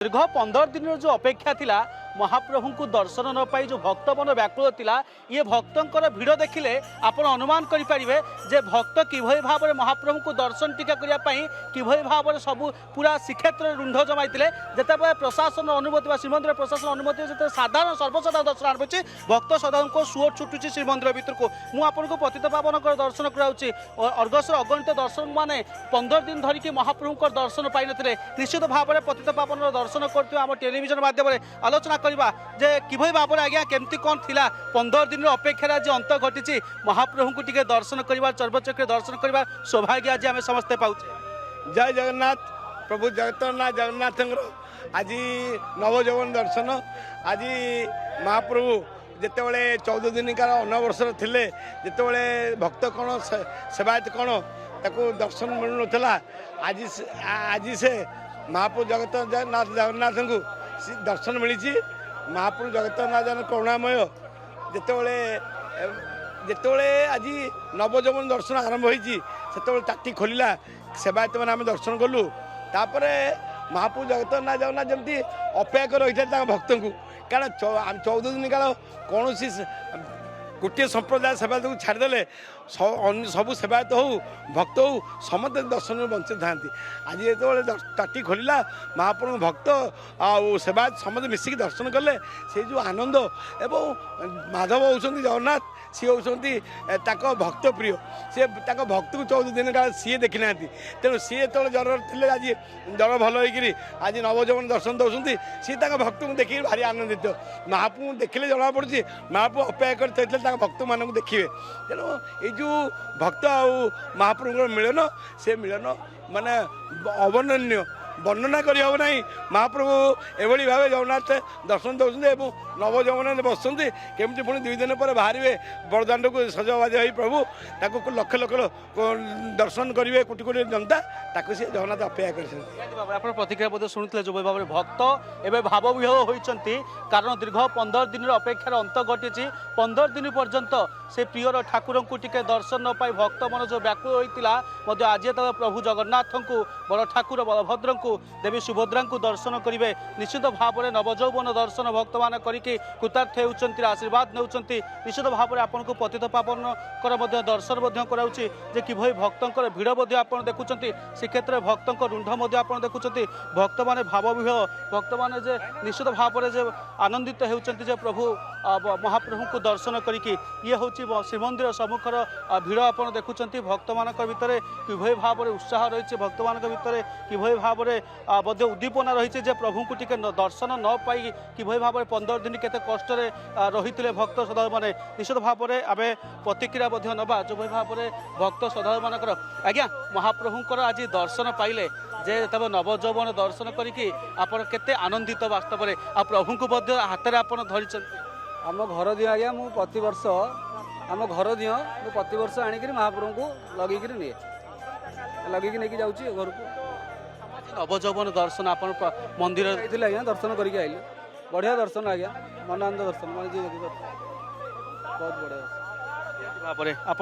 दीर्घ 15 दिन जो अपेक्षा थिला महाप्रभु को दर्शन न पाई जो भक्त मन व्याकुल थिला ये भक्तंकर भिड़ देखिले आपण अनुमान करि परिबे जे भक्त किभई भाव में महाप्रभु को दर्शन टीका करिया पई किभई भाव में सब पूरा श्रीक्षेत्र रुंढ जमाइतिले जेतेबे प्रशासन अनुमति वा श्रीमंदिर प्रशासन अनुमति जेते साधारण सर्वसाधारण दर्शन आरंभ भक्त सदान को सुओ छुटुची श्रीमंदिर भीतर को मु आपन को पतित पावन कर दर्शन कराउची अर्गसर अगणित दर्शन माने 15 दिन धरिकी महाप्रभु को दर्शन पाई नथिले निश्चित भाव में पतित पावन दर्शन करते आम टेलीविजन माध्यम आलोचना करवा जे किभई भाव में आज्ञा केमती कौन थिला 15 दिन अपेक्षा आज अंत घटी महाप्रभु को टिके दर्शन करवा चर्वचक्र दर्शन करवा सौभाग्य आज आम समस्ते पाऊे। जय जगन्नाथ प्रभु जगन्नाथ आज नवजौवन दर्शन आज महाप्रभु जितेबले 14 दिन का अनवर्षर थे जितेबले भक्त कौन सेवायत कौन ताको दर्शन मिलू नाला आज से महाप्रभु जगन्नाथ को दर्शन मिली महाप्रभु जगन्नाथ करुणामय जितेबले जितेबले आज नवजौवन दर्शन आरंभ होते टाटी खोलला सेवायत मैंने आम दर्शन कलु तापर महाप्रभु जगन्नाथ जमी अपेक्षा रही है भक्त को कारण 14 दिन काल कौन गोटे संप्रदाय सेवायत को छाड़देले सबू सेवायत हो भक्त हो समस्त दर्शन में वंचित था आज जो टाटी खोलला महाप्रभु भक्त आ सेवायत समस्त मिसिक दर्शन कले से जो आनंद एवं माधव होती जगन्नाथ सी होती भक्त प्रिय सी भक्त को 14 दिन काल सी देखी ना तेणु सी जो जर थे आज जर भल हो आज नवजौवन दर्शन दौरान सी भक्त को देखिए भारी आनंदित महाप्रभु देखिले जना पड़ी महाप्रभु अपेक्षा कर भक्त मान देखिए तेणु ये जो भक्त आ महाप्रभु मिलन से मिलन माने अवर्णनीय वर्णना करी हम ना महाप्रभु एभली भाव जगन्नाथ दर्शन दौरान नवजौवन बसुँच केमती पुणी 2 दिन पर बाहर बड़दाण्ड को सजबाज हो प्रभु ताको लक्ष लक्ष दर्शन करेंगे कोटि कोटि जनता ताको सी जगन्नाथ अपेक्षा कर प्रतिक्रिया शुणुते जो भाव में भक्त एवं भावविहल होती कारण दीर्घ 15 दिन अपेक्षार अंत घटी 15 दिन पर्यंत से प्रियर ठाकुर को टिके दर्शन न पाई भक्त मन जो व्याकुल होता आज तक प्रभु जगन्नाथ को बड़ ठाकुर बलभद्र को देवी सुभद्रा को दर्शन करेंगे निश्चित भाव में नवजौवन दर्शन भक्त मान करके कृतार्थ होती आशीर्वाद नौकरी निश्चित भाव में आपन को पतित पावन दर्शन कराऊँच जे किभई भक्तर भिड़ आप देखुं श्रीक्षेत्र में भक्त रुंढ आप देखुं भक्त मैंने भावविहल भक्त मैंने निश्चित भाव में आनंदित होती प्रभु महाप्रभु को दर्शन करके ये हूँ श्रीमंदिर सम्मुखर भिड़ आप देखुं भक्त मान भितर किभई भाव में उत्साह रही भक्त मान भितर किभई भाव में उद्दीपना रही है प्रभु को टिके दर्शन न पाई किभई भाव में 15 दिन केते कष्ट रही भक्त श्रद्धालु मैंने निश्चित भाव में आम प्रतिक्रिया नवा जो भाव में भक्त श्रद्धालु मानकर आज्ञा महाप्रभुंर आज दर्शन पाइले जे तब नवजौवन दर्शन करके आपड़ केते आनंदित वास्तव में आ प्रभु को हाथ में आप धरी आम घर दियो आज्ञा मु प्रति वर्ष आम घर दियो मु प्रति वर्ष आणिक महाप्रभु को लगे नहीं लेकिन जाऊँगी घर को नवजौवन दर्शन आप मंदिर आज्ञा दर्शन करके आइले बढ़िया दर्शन आज्ञा मनानंद दर्शन बहुत बढ़िया भाव में आप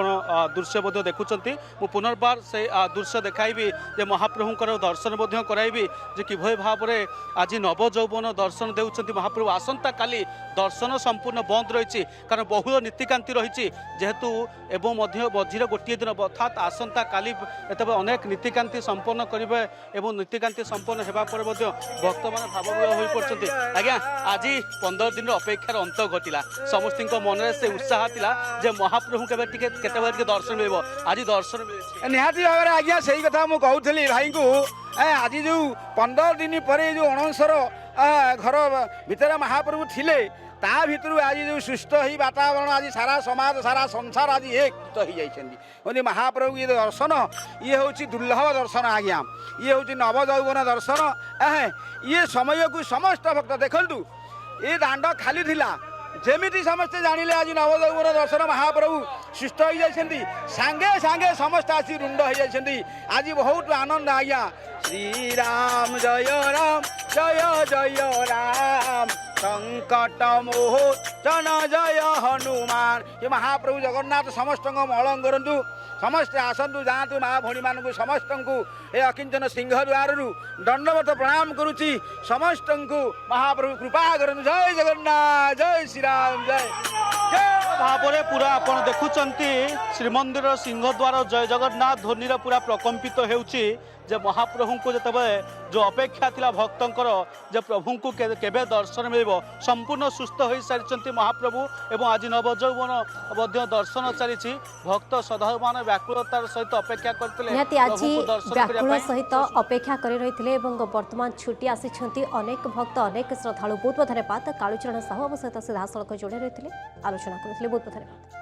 दृश्य देखुं मु पुनर्बार से दृश्य देखाइबी जे महाप्रभुंर दर्शन कराइबी जे किभई भाव में आज नवजौवन दर्शन देउछंती महाप्रभु आसंता काली दर्शन संपूर्ण बंद रही कारण बहुल नीतिकांति रही जेहेतु एवं मझीर गोटे दिन अर्थात आसंता काली एतबे अनेक नीतिकांति संपन्न करेंगे एवं नीतिकांति संपन्न होगा पर भक्त मैंने भावविहल हो पड़ते आज्ञा आज 15 दिन अपेक्षार अंत घटिला समस्त मन में से उत्साह था जे महाप्रभु के दर्शन मिल आज दर्शन मिले निहाती भाव में आज्ञा से कथा मुझे कहूली भाई को आज जो 15 दिन पर जो अणसर घर भितर महाप्रभु थिले ता भितर आज जो सुस्थ ही वातावरण आज सारा समाज सारा संसार आज एक हो जाती महाप्रभु ये दर्शन ये हूँ दुर्लभ दर्शन आज्ञा ये हूँ नवजौवन दर्शन ये समय को समस्त भक्त देखु ये दांड खाली थिला जेमिति समस्ते जानिले आज नवजौवन दर्शन महाप्रभु सुस्थ हो जाती सांगे सांगे समस्त आसी रुंड हो जाती आज बहुत आनंद आज्ञा श्री राम जय राम जय जय राम संकट मोचन जय हनुमान। ये महाप्रभु जगन्नाथ समस्त मंगल करंतु समस्ते आसतु जातु माँ भौणी मान समस्त को ए अकिंचन सिंह द्वार दंडवत प्रणाम करुच्ची समस्त को महाप्रभु कृपा करंतु। जय जगन्नाथ जय श्री राम जय भावरे पूरा आपण देखुचंती श्रीमंदिर सिंहद्वार जय जगन्नाथ ध्वनि पूरा प्रकम्पित हेउची जे महाप्रभु को जतबे जो अपेक्षा थिला भक्तंकर जे प्रभु को केबे दर्शन मिलिबो संपूर्ण सुस्थ होई सारिचंती महाप्रभु एवं आज नवजौवन मध्य दर्शन चलीछि। भक्त सदामान व्याकुलतार सहित अपेक्षा करथिले निहाती आज व्याकुल सहित अपेक्षा करि रहिथिले एवं वर्तमान छुट्टी आसिछंती अनेक भक्त अनेक श्रद्धालु। बहुत बहुत धन्यवाद। कालूचरण साहू सहित सीधासलख जोड़े रहिथिले आलोचना करथिले। बहुत बहुत धन्यवाद।